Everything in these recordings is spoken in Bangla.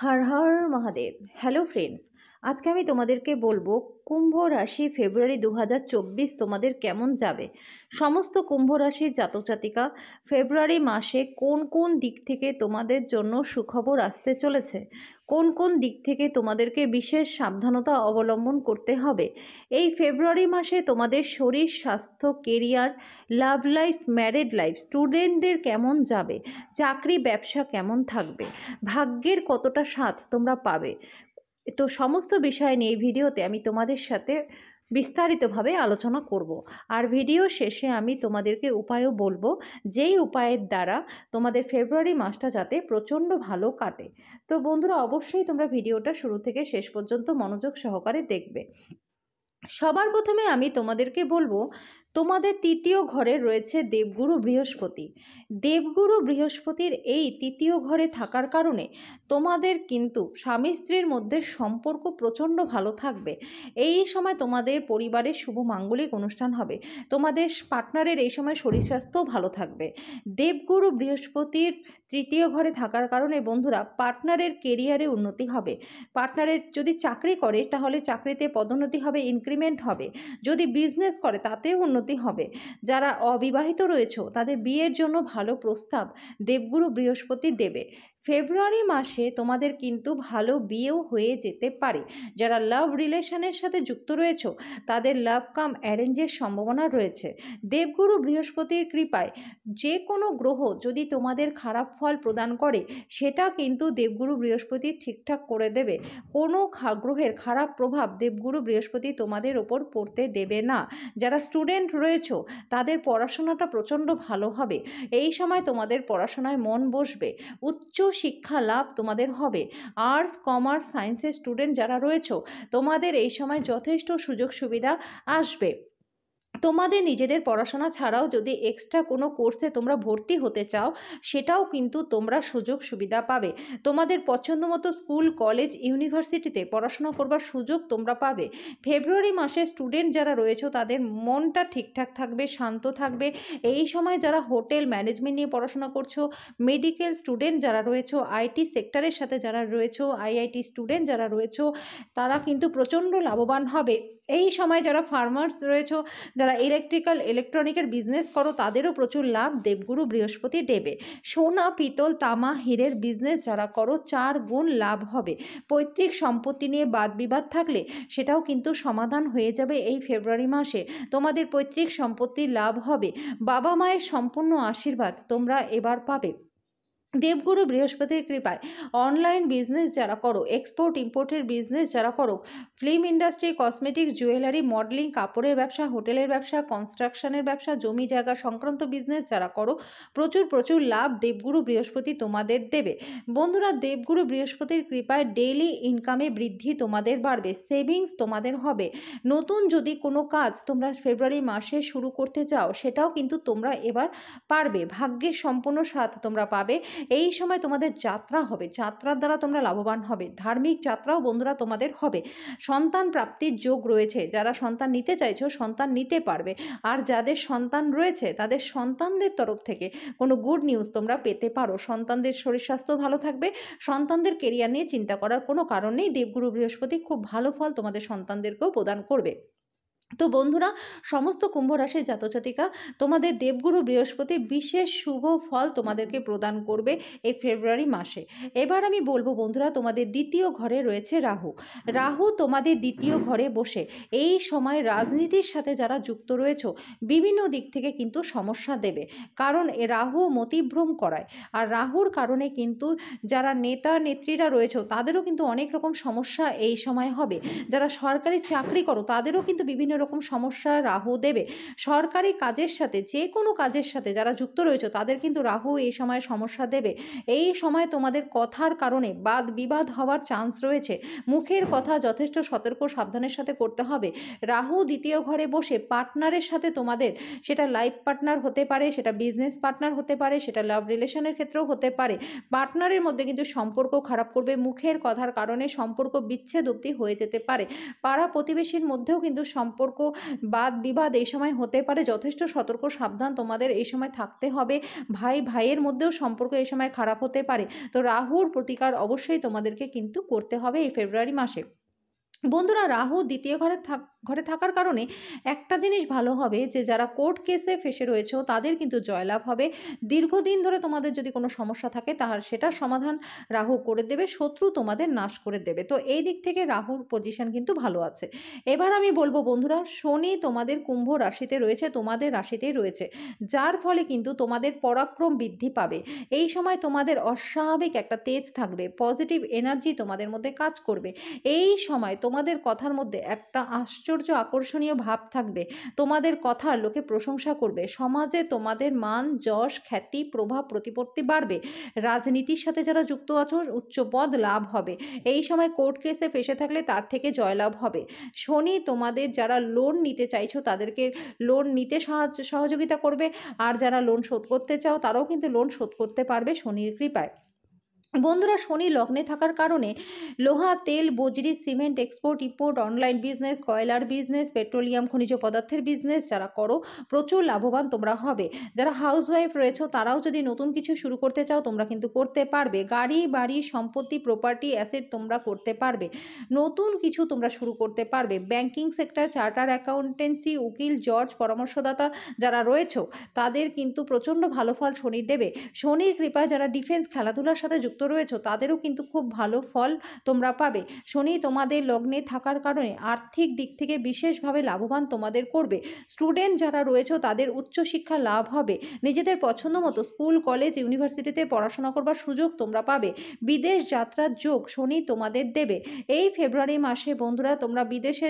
হর হর মহাদেব। হ্যালো ফ্রেন্ডস, আজকে আমি তোমাদেরকে বলবো কুম্ভ রাশি ফেব্রুয়ারি 2024 তোমাদের কেমন যাবে। সমস্ত কুম্ভ রাশির জাতক জাতিকা ফেব্রুয়ারি মাসে কোন কোন দিক থেকে তোমাদের জন্য সুখবর আসতে চলেছে, কোন কোন দিক থেকে তোমাদেরকে বিশেষ সাবধানতা অবলম্বন করতে হবে। এই ফেব্রুয়ারি মাসে তোমাদের শরীর স্বাস্থ্য, career, love life, married life, স্টুডেন্টদের কেমন যাবে, চাকরি ব্যবসা কেমন থাকবে, ভাগ্যের কতটা সাথ তোমরা পাবে। তো সমস্ত বিষয় নিয়ে এই ভিডিওতে আমি তোমাদের সাথে বিস্তারিতভাবে আলোচনা করব। আর ভিডিও শেষে আমি তোমাদেরকে উপায়ও বলবো, যেই উপায়ের দ্বারা তোমাদের ফেব্রুয়ারি মাসটা যাতে প্রচণ্ড ভালো কাটে। তো বন্ধুরা, অবশ্যই তোমরা ভিডিওটা শুরু থেকে শেষ পর্যন্ত মনোযোগ সহকারে দেখবে। সবার প্রথমে আমি তোমাদেরকে বলবো, তোমাদের তৃতীয় ঘরে রয়েছে দেবগুরু বৃহস্পতি। দেবগুরু বৃহস্পতির এই তৃতীয় ঘরে থাকার কারণে তোমাদের কিন্তু স্বামী স্ত্রীর মধ্যে সম্পর্ক প্রচণ্ড ভালো থাকবে। এই সময় তোমাদের পরিবারের শুভ মাঙ্গলিক অনুষ্ঠান হবে। তোমাদের পার্টনারের এই সময় শরীর স্বাস্থ্যও ভালো থাকবে। দেবগুরু বৃহস্পতির তৃতীয় ঘরে থাকার কারণে বন্ধুরা পার্টনারের কেরিয়ারে উন্নতি হবে। পার্টনারের যদি চাকরি করে তাহলে চাকরিতে পদোন্নতি হবে, ইনক্রিমেন্ট হবে। যদি বিজনেস করে তাতেও উন্নতি হবে। যারা অবিবাহিত রয়েছে তাদের বিয়ের জন্য ভালো প্রস্তাব দেবগুরু বৃহস্পতি দেবে। ফেব্রুয়ারি মাসে তোমাদের কিন্তু ভালো বিয়েও হয়ে যেতে পারে। যারা লাভ রিলেশনের সাথে যুক্ত রয়েছে তাদের লাভ কাম অ্যারেঞ্জের সম্ভাবনা রয়েছে। দেবগুরু বৃহস্পতির কৃপায় যে কোনো গ্রহ যদি তোমাদের খারাপ ফল প্রদান করে সেটা কিন্তু দেবগুরু বৃহস্পতি ঠিকঠাক করে দেবে। কোনো গ্রহের খারাপ প্রভাব দেবগুরু বৃহস্পতি তোমাদের ওপর পড়তে দেবে না। যারা স্টুডেন্ট রয়েছে তাদের পড়াশোনাটা প্রচণ্ড ভালো হবে। এই সময় তোমাদের পড়াশোনায় মন বসবে, উচ্চ শিক্ষা লাভ তোমাদের হবে। আর্টস, কমার্স, সায়েন্সের স্টুডেন্ট যারা রয়েছে তোমাদের এই সময় যথেষ্ট সুযোগ সুবিধা আসবে। তোমাদের নিজেদের পড়াশোনা ছাড়াও যদি এক্সট্রা কোনো কোর্সে তোমরা ভর্তি হতে চাও সেটাও কিন্তু তোমরা সুযোগ সুবিধা পাবে। তোমাদের পছন্দ মতো স্কুল, কলেজ, ইউনিভার্সিটিতে পড়াশোনা করবার সুযোগ তোমরা পাবে। ফেব্রুয়ারি মাসে স্টুডেন্ট যারা রয়েছে তাদের মনটা ঠিকঠাক থাকবে, শান্ত থাকবে। এই সময় যারা হোটেল ম্যানেজমেন্ট নিয়ে পড়াশোনা করছো, মেডিকেল স্টুডেন্ট যারা রয়েছে, আইটি সেক্টরের সাথে যারা রয়েছে, আইআইটি স্টুডেন্ট যারা রয়েছে তারা কিন্তু প্রচণ্ড লাভবান হবে। এই সময় যারা ফার্মার্স রয়েছে, যারা ইলেকট্রিক্যাল ইলেকট্রনিকের বিজনেস করো তাদেরও প্রচুর লাভ দেবগুরু বৃহস্পতি দেবে। সোনা, পিতল, তামা, হীরের বিজনেস যারা করো 4 গুণ লাভ হবে। পৈতৃক সম্পত্তি নিয়ে বাদ বিবাদ থাকলে সেটাও কিন্তু সমাধান হয়ে যাবে এই ফেব্রুয়ারি মাসে। তোমাদের পৈতৃক সম্পত্তির লাভ হবে। বাবা মায়ের সম্পূর্ণ আশীর্বাদ তোমরা এবার পাবে দেবগুরু বৃহস্পতির কৃপায়। অনলাইন বিজনেস যারা করো, এক্সপোর্ট ইম্পোর্টের বিজনেস যারা করো, film industry, cosmetics, jewellery, modelling, কাপড়ের ব্যবসা, হোটেলের ব্যবসা, কনস্ট্রাকশনের ব্যবসা, জমি জায়গা সংক্রান্ত বিজনেস যারা করো, প্রচুর প্রচুর লাভ দেবগুরু বৃহস্পতি তোমাদের দেবে। বন্ধুরা, দেবগুরু বৃহস্পতির কৃপায় ডেইলি ইনকামে বৃদ্ধি তোমাদের বাড়বে, সেভিংস তোমাদের হবে। নতুন যদি কোনো কাজ তোমরা ফেব্রুয়ারি মাসে শুরু করতে চাও সেটাও কিন্তু তোমরা এবার পারবে। ভাগ্যের সম্পূর্ণ সাথ তোমরা পাবে। এই সময় তোমাদের যাত্রা হবে, যাত্রার দ্বারা তোমরা লাভবান হবে। ধার্মিক যাত্রাও বন্ধুরা তোমাদের হবে। সন্তান প্রাপ্তির যোগ রয়েছে। যারা সন্তান নিতে চাইছো সন্তান নিতে পারবে। আর যাদের সন্তান রয়েছে তাদের সন্তানদের তরফ থেকে কোনো গুড নিউজ তোমরা পেতে পারো। সন্তানদের শরীর স্বাস্থ্য ভালো থাকবে। সন্তানদের কেরিয়ার নিয়ে চিন্তা করার কোনো কারণ নেই। দেবগুরু বৃহস্পতি খুব ভালো ফল তোমাদের সন্তানদেরকেও প্রদান করবে। তো বন্ধুরা, সমস্ত কুম্ভ রাশির জাতক জাতিকা তোমাদের দেবগুরু বৃহস্পতি বিশেষ শুভ ফল তোমাদেরকে প্রদান করবে এই ফেব্রুয়ারি মাসে। এবার আমি বলবো বন্ধুরা, তোমাদের দ্বিতীয় ঘরে রয়েছে রাহু। রাহু তোমাদের দ্বিতীয় ঘরে বসে এই সময় রাজনীতির সাথে যারা যুক্ত রয়েছে বিভিন্ন দিক থেকে কিন্তু সমস্যা দেবে। কারণ রাহু মতিভ্রম করায়। আর রাহুর কারণে কিন্তু যারা নেতা নেত্রীরা রয়েছে তাদেরও কিন্তু অনেক রকম সমস্যা এই সময় হবে। যারা সরকারি চাকরি করো তাদেরও কিন্তু বিভিন্ন রকম সমস্যা রাহু দেবে। সরকারি কাজের সাথে যে কোনো কাজের সাথে যারা যুক্ত রয়েছে তাদের কিন্তু রাহু এই সময় সমস্যা দেবে। এই সময় তোমাদের কথার কারণে বাদ বিবাদ হওয়ার চান্স রয়েছে। মুখের কথা যথেষ্ট সতর্ক সাবধানের সাথে করতে হবে। রাহু দ্বিতীয় ঘরে বসে পার্টনারের সাথে তোমাদের, সেটা লাইফ পার্টনার হতে পারে, সেটা বিজনেস পার্টনার হতে পারে, সেটা লাভ রিলেশনের ক্ষেত্রেও হতে পারে, পার্টনারের মধ্যে কিন্তু সম্পর্ক খারাপ করবে। মুখের কথার কারণে সম্পর্ক বিচ্ছেদ অবধি হয়ে যেতে পারে। পাড়া প্রতিবেশীর মধ্যেও কিন্তু সম্পর্ক সম্পর্ক বাদ বিবাদ এই সময় হতে পারে, যথেষ্ট সতর্ক সাবধান তোমাদের এই সময় থাকতে হবে। ভাই ভাইয়ের মধ্যেও সম্পর্ক এই সময় খারাপ হতে পারে। তো রাহুর প্রতিকার অবশ্যই তোমাদেরকে কিন্তু করতে হবে এই ফেব্রুয়ারি মাসে। বন্ধুরা, রাহু দ্বিতীয় ঘরে থাকার কারণে একটা জিনিস ভালো হবে যে যারা কোর্ট কেসে ফেঁসে রয়েছে তাদের কিন্তু জয়লাভ হবে। দীর্ঘদিন ধরে তোমাদের যদি কোনো সমস্যা থাকে তাহলে সেটার সমাধান রাহু করে দেবে, শত্রু তোমাদের নাশ করে দেবে। তো এই দিক থেকে রাহুর পজিশন কিন্তু ভালো আছে। এবার আমি বলবো বন্ধুরা, শনি তোমাদের কুম্ভ রাশিতে রয়েছে, তোমাদের রাশিতেই রয়েছে, যার ফলে কিন্তু তোমাদের পরাক্রম বৃদ্ধি পাবে। এই সময় তোমাদের অস্বাভাবিক একটা তেজ থাকবে, পজিটিভ এনার্জি তোমাদের মধ্যে কাজ করবে। এই সময় তোমাদের কথার মধ্যে একটা আশ্চর্য আকর্ষণীয় ভাব থাকবে, তোমাদের কথার লোকে প্রশংসা করবে, সমাজে তোমাদের মান যশ খ্যাতি প্রভাব প্রতিপত্তি বাড়বে। রাজনীতির সাথে যারা যুক্ত আছো উচ্চ পদ লাভ হবে। এই সময় কোর্ট কেসে ফেঁসে থাকলে তার থেকে জয়লাভ হবে। শনি তোমাদের যারা লোন নিতে চাইছো তাদেরকে লোন নিতে সহযোগিতা করবে, আর যারা লোন শোধ করতে চাও তারাও কিন্তু লোন শোধ করতে পারবে শনির কৃপায়। বন্ধুরা, শনি লগ্নে থাকার কারণে লোহা তেল বজ্রি cement export import online business কয়লার বিজনেস পেট্রোলিয়াম খনিজ পদার্থের বিজনেস যারা করো প্রচুর লাভবান তোমরা হবে। যারা হাউসওয়াইফ রয়েছে তারাও যদি নতুন কিছু শুরু করতে চাও তোমরা কিন্তু করতে পারবে। গাড়ি বাড়ি সম্পত্তি প্রপার্টি অ্যাসেট তোমরা করতে পারবে, নতুন কিছু তোমরা শুরু করতে পারবে। ব্যাংকিং সেক্টর চার্টার অ্যাকাউন্টেন্সি উকিল জজ পরামর্শদাতা যারা রয়েছে তাদের কিন্তু প্রচণ্ড ভালো ফল শনি দেবে। শনির কৃপায় যারা ডিফেন্স খেলাধুলার সাথে যুক্ত রয়েছে তাদেরও কিন্তু খুব ভালো ফল তোমরা পাবে। শনি তোমাদের লগ্নে থাকার কারণে আর্থিক দিক থেকে বিশেষভাবে লাভবান তোমাদের করবে। স্টুডেন্ট যারা রয়েছে তাদের উচ্চশিক্ষা লাভ হবে, নিজেদের পছন্দ মতো স্কুল কলেজ ইউনিভার্সিটিতে পড়াশোনা করবার সুযোগ তোমরা পাবে। বিদেশ যাত্রার যোগ শনি তোমাদের দেবে। এই ফেব্রুয়ারি মাসে বন্ধুরা তোমরা বিদেশে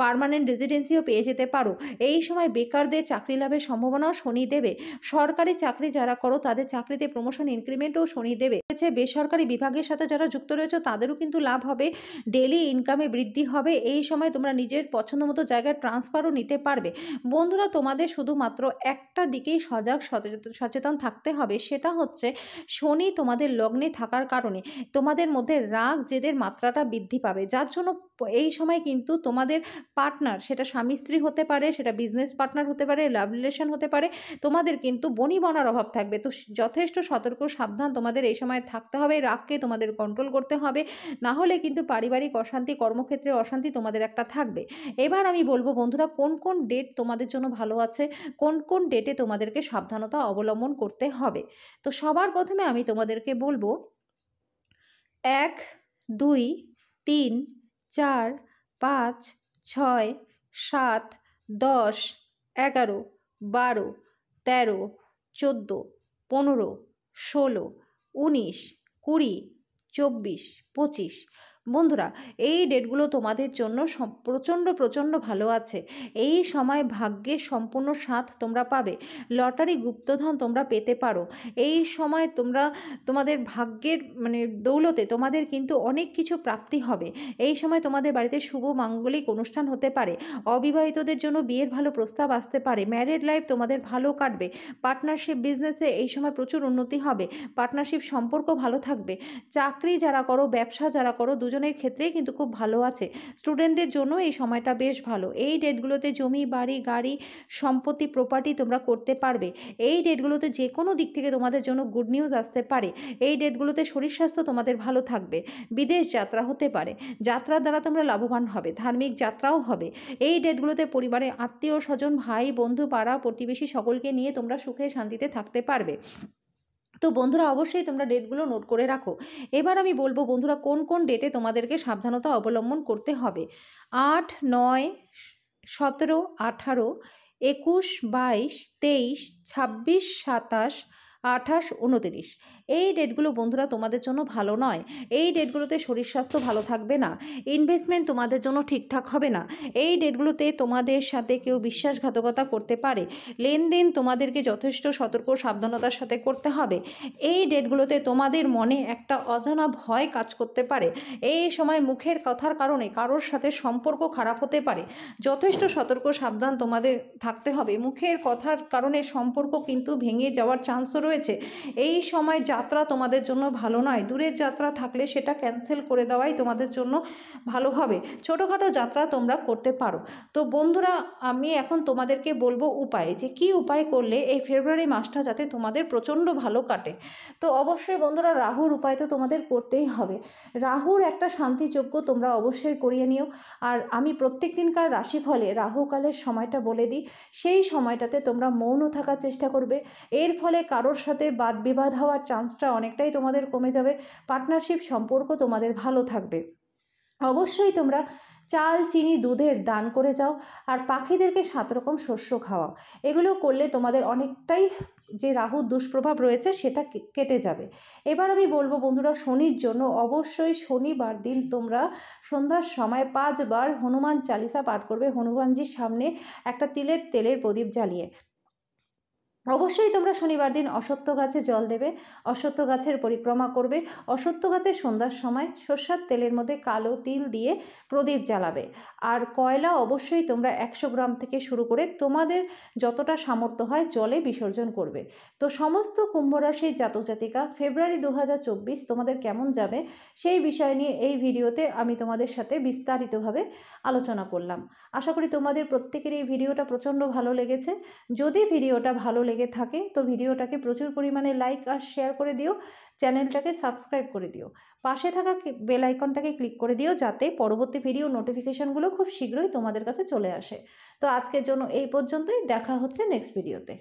পার্মানেন্ট রেজিডেন্সিও পেয়ে যেতে পারো। এই সময় বেকারদের চাকরি লাভের সম্ভাবনাও শনি দেবে। সরকারি চাকরি যারা করো তাদের চাকরিতে প্রমোশন ইনক্রিমেন্টও শনি দেবে। বেসরকারি বিভাগের সাথে যারা যুক্ত রয়েছে তাদেরও কিন্তু লাভ হবে, ডেলি ইনকামে বৃদ্ধি হবে। এই সময় তোমরা নিজের পছন্দ মতো জায়গায় ট্রান্সফারও নিতে পারবে। বন্ধুরা, তোমাদের শুধুমাত্র একটা দিকেই সজাগ সচেতন থাকতে হবে, সেটা হচ্ছে শনি তোমাদের লগ্নে থাকার কারণে তোমাদের মধ্যে রাগ জেদের মাত্রাটা বৃদ্ধি পাবে, যার জন্য এই সময় কিন্তু তোমাদের পার্টনার, সেটা স্বামী স্ত্রী হতে পারে, সেটা বিজনেস পার্টনার হতে পারে, লাভ রিলেশন হতে পারে, তোমাদের কিন্তু বনিবনার অভাব থাকবে। তো যথেষ্ট সতর্ক সাবধান তোমাদের এই সময় থাকতে হবে, রাগকে তোমাদের কন্ট্রোল করতে হবে, না হলে কিন্তু পারিবারিক অশান্তি কর্মক্ষেত্রে অশান্তি তোমাদের একটা থাকবে। এবার আমি বলবো বন্ধুরা, কোন কোন ডেট তোমাদের জন্য ভালো আছে, কোন কোন ডেটে তোমাদেরকে সাবধানতা অবলম্বন করতে হবে। তো সবার প্রথমে আমি তোমাদেরকে বলবো 1, 2, 3, 4, 5, 6, 7, 10, 11, 12, 13, 14, 15, 16, 19, 20, 24, 25। বন্ধুরা, এই ডেটগুলো তোমাদের জন্য প্রচণ্ড ভালো আছে। এই সময় ভাগ্যের সম্পূর্ণ সাথ তোমরা পাবে, লটারি গুপ্তধন তোমরা পেতে পারো। এই সময় তোমরা তোমাদের ভাগ্যের দৌলতে তোমাদের কিন্তু অনেক কিছু প্রাপ্তি হবে। এই সময় তোমাদের বাড়িতে শুভ মাঙ্গলিক অনুষ্ঠান হতে পারে, অবিবাহিতদের জন্য বিয়ের ভালো প্রস্তাব আসতে পারে, ম্যারিড লাইফ তোমাদের ভালো কাটবে, পার্টনারশিপ বিজনেসে এই সময় প্রচুর উন্নতি হবে, পার্টনারশিপ সম্পর্ক ভালো থাকবে। চাকরি যারা করো ব্যবসা যারা করো দুজনের ক্ষেত্রেই কিন্তু খুব ভালো আছে। স্টুডেন্টদের জন্য এই সময়টা বেশ ভালো। এই ডেটগুলোতে জমি বাড়ি গাড়ি সম্পত্তি প্রপার্টি তোমরা করতে পারবে। এই ডেটগুলোতে যে কোনো দিক থেকে তোমাদের জন্য গুড নিউজ আসতে পারে। এই ডেটগুলোতে শরীর স্বাস্থ্য তোমাদের ভালো থাকবে, বিদেশ যাত্রা হতে পারে, যাত্রার দ্বারা তোমরা লাভবান হবে, ধার্মিক যাত্রাও হবে। এই ডেটগুলোতে পরিবারে আত্মীয় স্বজন ভাই বন্ধু পাড়া প্রতিবেশী সকলকে নিয়ে তোমরা সুখে শান্তিতে থাকতে পারবে। তো বন্ধুরা, অবশ্যই তোমরা ডেটগুলো নোট করে রাখো। এবার আমি বলবো বন্ধুরা, কোন কোন ডেটে তোমাদেরকে সাবধানতা অবলম্বন করতে হবে। 8, 9, 17, 18, 21, 22, 23, 26, 27, 28, 29। এই ডেটগুলো বন্ধুরা তোমাদের জন্য ভালো নয়। এই ডেটগুলোতে শরীর স্বাস্থ্য ভালো থাকবে না, ইনভেস্টমেন্ট তোমাদের জন্য ঠিকঠাক হবে না। এই ডেটগুলোতে তোমাদের সাথে কেউ বিশ্বাসঘাতকতা করতে পারে, লেনদেন তোমাদেরকে যথেষ্ট সতর্ক সাবধানতার সাথে করতে হবে। এই ডেটগুলোতে তোমাদের মনে একটা অজানা ভয় কাজ করতে পারে। এই সময় মুখের কথার কারণে কারোর সাথে সম্পর্ক খারাপ হতে পারে, যথেষ্ট সতর্ক সাবধান তোমাদের থাকতে হবে। মুখের কথার কারণে সম্পর্ক কিন্তু ভেঙে যাওয়ার চান্সও রয়েছে। রয়েছে, এই সময় যাত্রা তোমাদের জন্য ভালো নয়। দূরের যাত্রা থাকলে সেটা ক্যান্সেল করে দেওয়াই তোমাদের জন্য ভালো হবে। ছোটোখাটো যাত্রা তোমরা করতে পারো। তো বন্ধুরা, আমি এখন তোমাদেরকে বলবো উপায়, যে কী উপায় করলে এই ফেব্রুয়ারি মাসটা যাতে তোমাদের প্রচণ্ড ভালো কাটে। তো অবশ্যই বন্ধুরা, রাহুর উপায় তো তোমাদের করতেই হবে। রাহুর একটা শান্তিযজ্ঞ তোমরা অবশ্যই করিয়ে নিও। আর আমি প্রত্যেক দিনকার রাশিফলে রাহুকালের সময়টা বলে দিই, সেই সময়টাতে তোমরা মৌন থাকার চেষ্টা করবে। এর ফলে কারোর সাথে বাদ বিবাদ হওয়ার চান্সটা অনেকটাই তোমাদের কমে যাবে। পার্টনারশিপ সম্পর্ক তোমাদের ভালো থাকবে। অবশ্যই তোমরা চাল, চিনি, দুধের দান করে যাও। আর পাখিদেরকে 7 রকম শস্য খাওয়াও। এগুলো করলে তোমাদের অনেকটাই যে রাহুর দুষ্প্রভাব রয়েছে সেটা কেটে যাবে। এবার আমি বলবো বন্ধুরা, শনির জন্য অবশ্যই শনিবার দিন তোমরা সন্ধ্যার সময় 5 বার হনুমান চালিসা পাঠ করবে, হনুমানজির সামনে একটা তিলের তেলের প্রদীপ জ্বালিয়ে। অবশ্যই তোমরা শনিবার দিন অশ্বত্থ গাছে জল দেবে, অশ্বত্থ গাছের পরিক্রমা করবে, অশ্বত্থ গাছে সন্ধ্যার সময় সর্ষের তেলের মধ্যে কালো তিল দিয়ে প্রদীপ জ্বালাবে। আর কয়লা অবশ্যই তোমরা 100 গ্রাম থেকে শুরু করে তোমাদের যতটা সামর্থ্য হয় জলে বিসর্জন করবে। তো সমস্ত কুম্ভ রাশির জাতক জাতিকা, ফেব্রুয়ারি 2024 তোমাদের কেমন যাবে সেই বিষয় নিয়ে এই ভিডিওতে আমি তোমাদের সাথে বিস্তারিতভাবে আলোচনা করলাম। আশা করি তোমাদের প্রত্যেকের এই ভিডিওটা প্রচণ্ড ভালো লেগেছে। যদি ভিডিওটা ভালো লেগে থাকে তো ভিডিওটাকে প্রচুর পরিমাণে লাইক আর শেয়ার করে দিও, চ্যানেলটাকে সাবস্ক্রাইব করে দিও, পাশে থাকা বেল আইকনটাকে ক্লিক করে দিও, যাতে পরবর্তী ভিডিও নোটিফিকেশনগুলো খুব শীঘ্রই তোমাদের কাছে চলে আসে। তো আজকের জন্য এই পর্যন্তই, দেখা হচ্ছে নেক্সট ভিডিওতে।